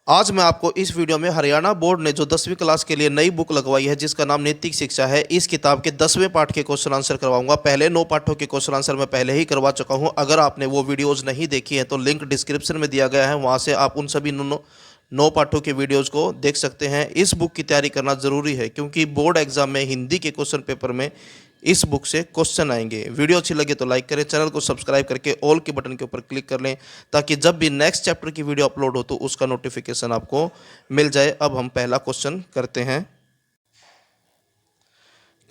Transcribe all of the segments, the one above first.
आज मैं आपको इस वीडियो में हरियाणा बोर्ड ने जो 10वीं क्लास के लिए नई बुक लगवाई है जिसका नाम नैतिक शिक्षा है, इस किताब के 10वें पाठ के क्वेश्चन आंसर करवाऊंगा। पहले 9 पाठों के क्वेश्चन आंसर मैं पहले ही करवा चुका हूं। अगर आपने वो वीडियोस नहीं देखी है तो लिंक डिस्क्रिप्शन में दिया गया है, वहां से आप उन सभी 9 पाठों के वीडियोज़ को देख सकते हैं। इस बुक की तैयारी करना ज़रूरी है क्योंकि बोर्ड एग्जाम में हिंदी के क्वेश्चन पेपर में इस बुक से क्वेश्चन आएंगे। वीडियो अच्छी लगे तो लाइक करें, चैनल को सब्सक्राइब करके ऑल के बटन के ऊपर क्लिक कर लें ताकि जब भी नेक्स्ट चैप्टर की वीडियो अपलोड हो तो उसका नोटिफिकेशन आपको मिल जाए। अब हम पहला क्वेश्चन करते हैं।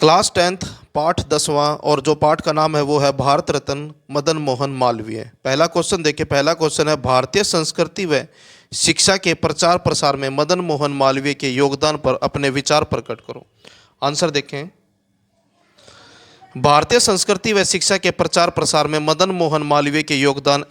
क्लास 10th पाठ 10वां और जो पाठ का नाम है वो है भारत रत्न मदन मोहन मालवीय। पहला क्वेश्चन देखिए, पहला क्वेश्चन है भारतीय संस्कृति व शिक्षा के प्रचार प्रसार में मदन मोहन मालवीय के योगदान पर अपने विचार प्रकट करो। आंसर देखें, भारतीय संस्कृति व शिक्षा के प्रचार प्रसार में मदन मोहन मालवीय के योगदान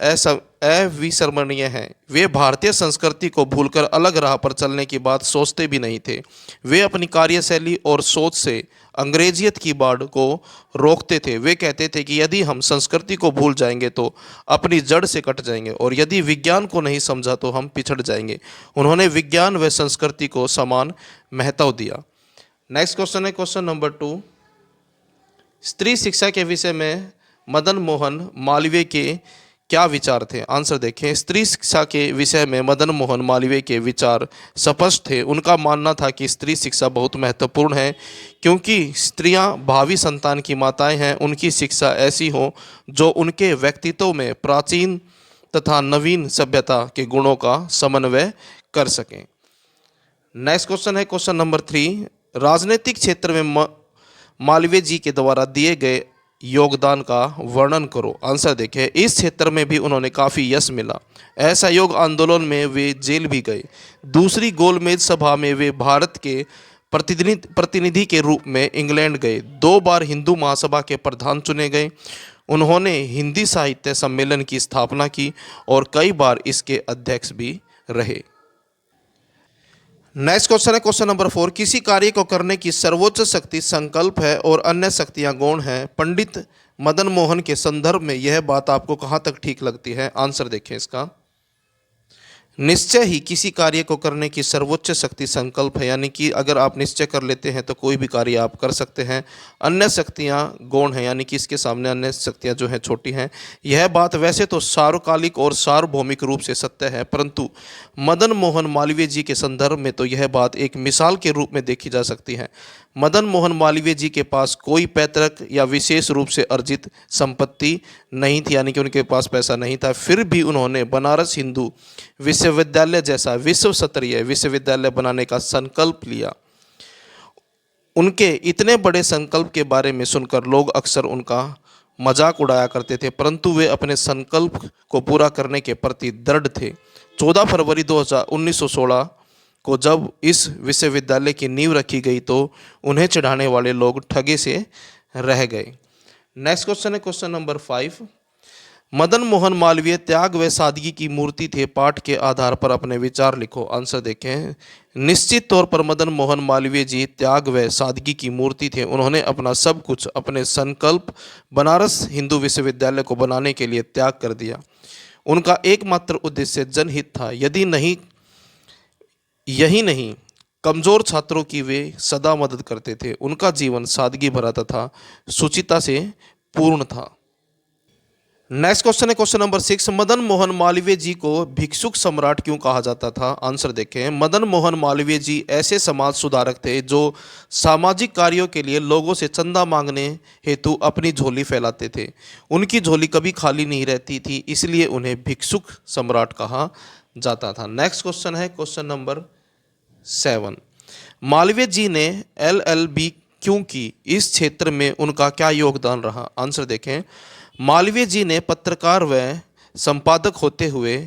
अविस्मरणीय है। वे भारतीय संस्कृति को भूलकर अलग राह पर चलने की बात सोचते भी नहीं थे। वे अपनी कार्यशैली और सोच से अंग्रेजियत की बाढ़ को रोकते थे। वे कहते थे कि यदि हम संस्कृति को भूल जाएंगे तो अपनी जड़ से कट जाएंगे और यदि विज्ञान को नहीं समझा तो हम पिछड़ जाएंगे। उन्होंने विज्ञान व संस्कृति को समान महत्व दिया। नेक्स्ट क्वेश्चन है क्वेश्चन नंबर 2। स्त्री शिक्षा के विषय में मदन मोहन मालवीय के क्या विचार थे? आंसर देखें, स्त्री शिक्षा के विषय में मदन मोहन मालवीय के विचार स्पष्ट थे। उनका मानना था कि स्त्री शिक्षा बहुत महत्वपूर्ण है क्योंकि स्त्रियां भावी संतान की माताएं हैं। उनकी शिक्षा ऐसी हो जो उनके व्यक्तित्व में प्राचीन तथा नवीन सभ्यता के गुणों का समन्वय कर सकें। नेक्स्ट क्वेश्चन है क्वेश्चन नंबर 3। राजनीतिक क्षेत्र में मालवीय जी के द्वारा दिए गए योगदान का वर्णन करो। आंसर देखें, इस क्षेत्र में भी उन्होंने काफ़ी यश मिला। असहयोग आंदोलन में वे जेल भी गए। दूसरी गोलमेज सभा में वे भारत के प्रतिनिधि के रूप में इंग्लैंड गए। 2 बार हिंदू महासभा के प्रधान चुने गए। उन्होंने हिंदी साहित्य सम्मेलन की स्थापना की और कई बार इसके अध्यक्ष भी रहे। नेक्स्ट क्वेश्चन है क्वेश्चन नंबर 4। किसी कार्य को करने की सर्वोच्च शक्ति संकल्प है और अन्य शक्तियां गौण हैं। पंडित मदन मोहन के संदर्भ में यह बात आपको कहां तक ठीक लगती है? आंसर देखें इसका, निश्चय ही किसी कार्य को करने की सर्वोच्च शक्ति संकल्प है, यानी कि अगर आप निश्चय कर लेते हैं तो कोई भी कार्य आप कर सकते हैं। अन्य शक्तियां गौण हैं, यानी कि इसके सामने अन्य शक्तियां जो हैं छोटी हैं। यह बात वैसे तो सार्वकालिक और सार्वभौमिक रूप से सत्य है, परंतु मदन मोहन मालवीय जी के संदर्भ में तो यह बात एक मिसाल के रूप में देखी जा सकती है। मदन मोहन मालवीय जी के पास कोई पैतृक या विशेष रूप से अर्जित संपत्ति नहीं थी, यानी कि उनके पास पैसा नहीं था। फिर भी उन्होंने बनारस हिंदू विश्वविद्यालय जैसा विश्व स्तरीय विश्वविद्यालय बनाने का संकल्प लिया। उनके इतने बड़े संकल्प के बारे में सुनकर लोग अक्सर उनका मजाक उड़ाया करते थे, परंतु वे अपने संकल्प को पूरा करने के प्रति दृढ़ थे। 14 फरवरी 1916 को जब इस विश्वविद्यालय की नींव रखी गई तो उन्हें चढ़ाने वाले लोग ठगे से रह गए। नेक्स्ट क्वेश्चन है क्वेश्चन नंबर 5। मदन मोहन मालवीय त्याग व सादगी की मूर्ति थे। पाठ के आधार पर अपने विचार लिखो। आंसर देखें, निश्चित तौर पर मदन मोहन मालवीय जी त्याग व सादगी की मूर्ति थे। उन्होंने अपना सब कुछ अपने संकल्प बनारस हिंदू विश्वविद्यालय को बनाने के लिए त्याग कर दिया। उनका एकमात्र उद्देश्य जनहित था। यही नहीं, कमजोर छात्रों की वे सदा मदद करते थे। उनका जीवन सादगी भरा तथा शुचिता से पूर्ण था। नेक्स्ट क्वेश्चन है क्वेश्चन नंबर 6। मदन मोहन मालवीय जी को भिक्षुक सम्राट क्यों कहा जाता था? आंसर देखें, मदन मोहन मालवीय जी ऐसे समाज सुधारक थे जो सामाजिक कार्यों के लिए लोगों से चंदा मांगने हेतु अपनी झोली फैलाते थे। उनकी झोली कभी खाली नहीं रहती थी, इसलिए उन्हें भिक्षुक सम्राट कहा जाता था। नेक्स्ट क्वेश्चन है क्वेश्चन नंबर 7। मालवीय जी ने LLB क्यों की? इस क्षेत्र में उनका क्या योगदान रहा? आंसर देखें, मालवीय जी ने पत्रकार व संपादक होते हुए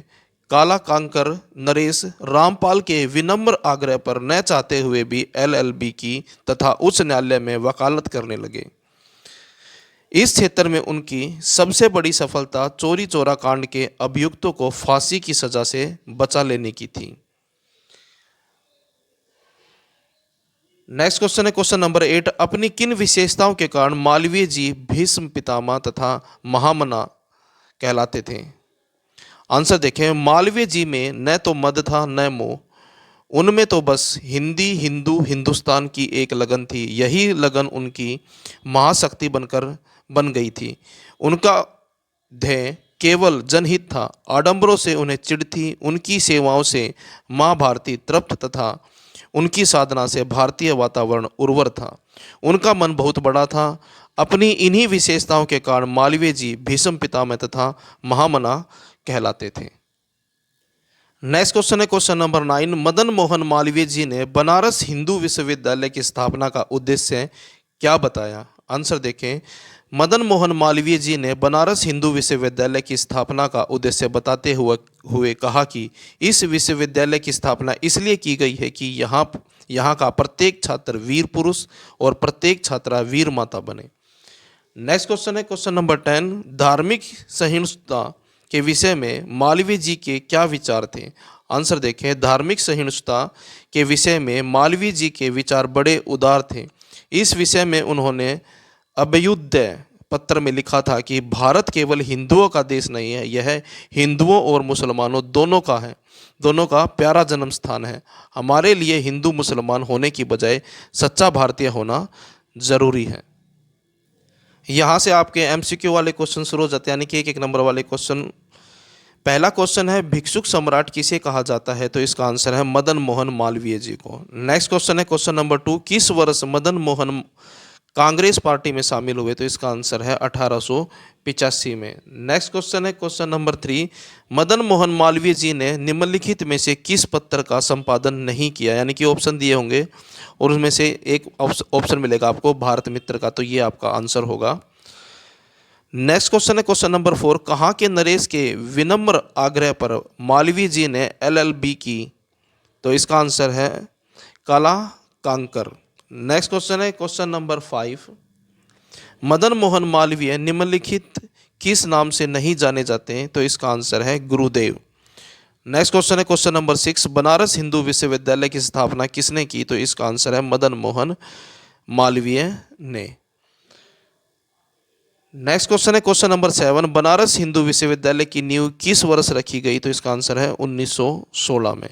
काला कांकर नरेश रामपाल के विनम्र आग्रह पर न चाहते हुए भी LLB की तथा उच्च न्यायालय में वकालत करने लगे। इस क्षेत्र में उनकी सबसे बड़ी सफलता चोरी चोरा कांड के अभियुक्तों को फांसी की सजा से बचा लेने की थी। नेक्स्ट क्वेश्चन है क्वेश्चन नंबर 8। अपनी किन विशेषताओं के कारण मालवीय जी भीष्म पितामह तथा महामना कहलाते थे? आंसर देखें, मालवीय जी में न तो मद था न मोह। उनमें तो बस हिंदी, हिंदू, हिंदुस्तान की एक लगन थी। यही लगन उनकी महाशक्ति बनकर बन गई थी। उनका ध्येय केवल जनहित था। आडंबरों से उन्हें चिढ़ थी। उनकी सेवाओं से माँ भारती तृप्त तथा उनकी साधना से भारतीय वातावरण उर्वर था। उनका मन बहुत बड़ा था। अपनी इन्हीं विशेषताओं के कारण मालवीय जी भीष्म पितामह तथा महामना कहलाते थे। नेक्स्ट क्वेश्चन है क्वेश्चन नंबर 9। मदन मोहन मालवीय जी ने बनारस हिंदू विश्वविद्यालय की स्थापना का उद्देश्य क्या बताया? आंसर देखें। मदन मोहन मालवीय जी ने बनारस हिंदू विश्वविद्यालय की स्थापना का उद्देश्य बताते हुए कहा कि इस विश्वविद्यालय की स्थापना इसलिए की गई है कि यहाँ का प्रत्येक छात्र वीर पुरुष और प्रत्येक छात्रा वीर माता बने। नेक्स्ट क्वेश्चन है क्वेश्चन नंबर 10। धार्मिक सहिष्णुता के विषय में मालवीय जी के क्या विचार थे? आंसर देखें। धार्मिक सहिष्णुता के विषय में मालवीय जी के विचार बड़े उदार थे। इस विषय में उन्होंने अभ्युदय पत्र में लिखा था कि भारत केवल हिंदुओं का देश नहीं है, यह हिंदुओं और मुसलमानों दोनों का है, दोनों का प्यारा जन्म स्थान है। हमारे लिए हिंदू मुसलमान होने की बजाय सच्चा भारतीय होना जरूरी है। यहाँ से आपके एमसीक्यू वाले क्वेश्चन शुरू हो जाते हैं, यानी कि एक नंबर वाले क्वेश्चन। पहला क्वेश्चन है भिक्षुक सम्राट किसे कहा जाता है? तो इसका आंसर है मदन मोहन मालवीय जी को। नेक्स्ट क्वेश्चन है क्वेश्चन नंबर 2। किस वर्ष मदन मोहन कांग्रेस पार्टी में शामिल हुए? तो इसका आंसर है 1885 में। नेक्स्ट क्वेश्चन है क्वेश्चन नंबर 3। मदन मोहन मालवीय जी ने निम्नलिखित में से किस पत्र का संपादन नहीं किया? यानी कि ऑप्शन दिए होंगे और उसमें से एक ऑप्शन मिलेगा आपको भारत मित्र का, तो ये आपका आंसर होगा। नेक्स्ट क्वेश्चन है क्वेश्चन नंबर 4। कहाँ के नरेश के विनम्र आग्रह पर मालवीय जी ने LLB की? तो इसका आंसर है काला कांकर। नेक्स्ट क्वेश्चन है क्वेश्चन नंबर 5। मदन मोहन मालवीय निम्नलिखित किस नाम से नहीं जाने जाते हैं? तो इसका आंसर है गुरुदेव। नेक्स्ट क्वेश्चन है क्वेश्चन नंबर 6। बनारस हिंदू विश्वविद्यालय की स्थापना किसने की? तो इसका आंसर है मदन मोहन मालवीय ने। नेक्स्ट क्वेश्चन है क्वेश्चन नंबर 7। बनारस हिंदू विश्वविद्यालय की नींव किस वर्ष रखी गई? तो इसका आंसर है 1916 में।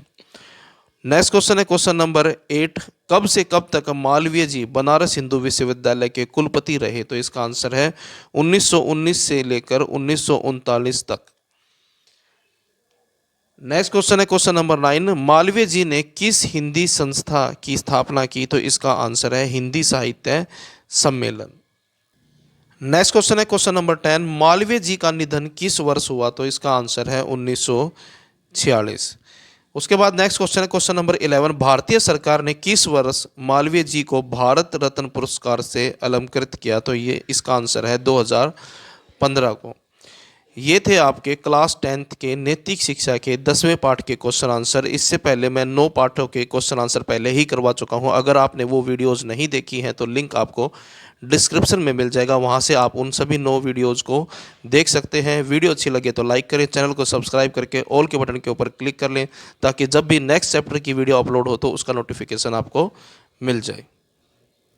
नेक्स्ट क्वेश्चन है क्वेश्चन नंबर 8। कब से कब तक मालवीय जी बनारस हिंदू विश्वविद्यालय के कुलपति रहे? तो इसका आंसर है 1919 से लेकर 1939 तक। नेक्स्ट क्वेश्चन है क्वेश्चन नंबर 9। मालवीय जी ने किस हिंदी संस्था की स्थापना की? तो इसका आंसर है हिंदी साहित्य सम्मेलन। नेक्स्ट क्वेश्चन है क्वेश्चन नंबर 10। मालवीय जी का निधन किस वर्ष हुआ? तो इसका आंसर है 1946। उसके बाद नेक्स्ट क्वेश्चन है क्वेश्चन नंबर 11। भारतीय सरकार ने किस वर्ष मालवीय जी को भारत रत्न पुरस्कार से अलंकृत किया? तो ये इसका आंसर है 2015 को। ये थे आपके क्लास 10th के नैतिक शिक्षा के 10वें पार्ट के क्वेश्चन आंसर। इससे पहले मैं 9 पार्टों के क्वेश्चन आंसर पहले ही करवा चुका हूँ। अगर आपने वो वीडियोस नहीं देखी हैं तो लिंक आपको डिस्क्रिप्शन में मिल जाएगा, वहाँ से आप उन सभी 9 वीडियोज़ को देख सकते हैं। वीडियो अच्छी लगे तो लाइक करें, चैनल को सब्सक्राइब करके ऑल के बटन के ऊपर क्लिक कर लें ताकि जब भी नेक्स्ट चैप्टर की वीडियो अपलोड हो तो उसका नोटिफिकेशन आपको मिल जाए।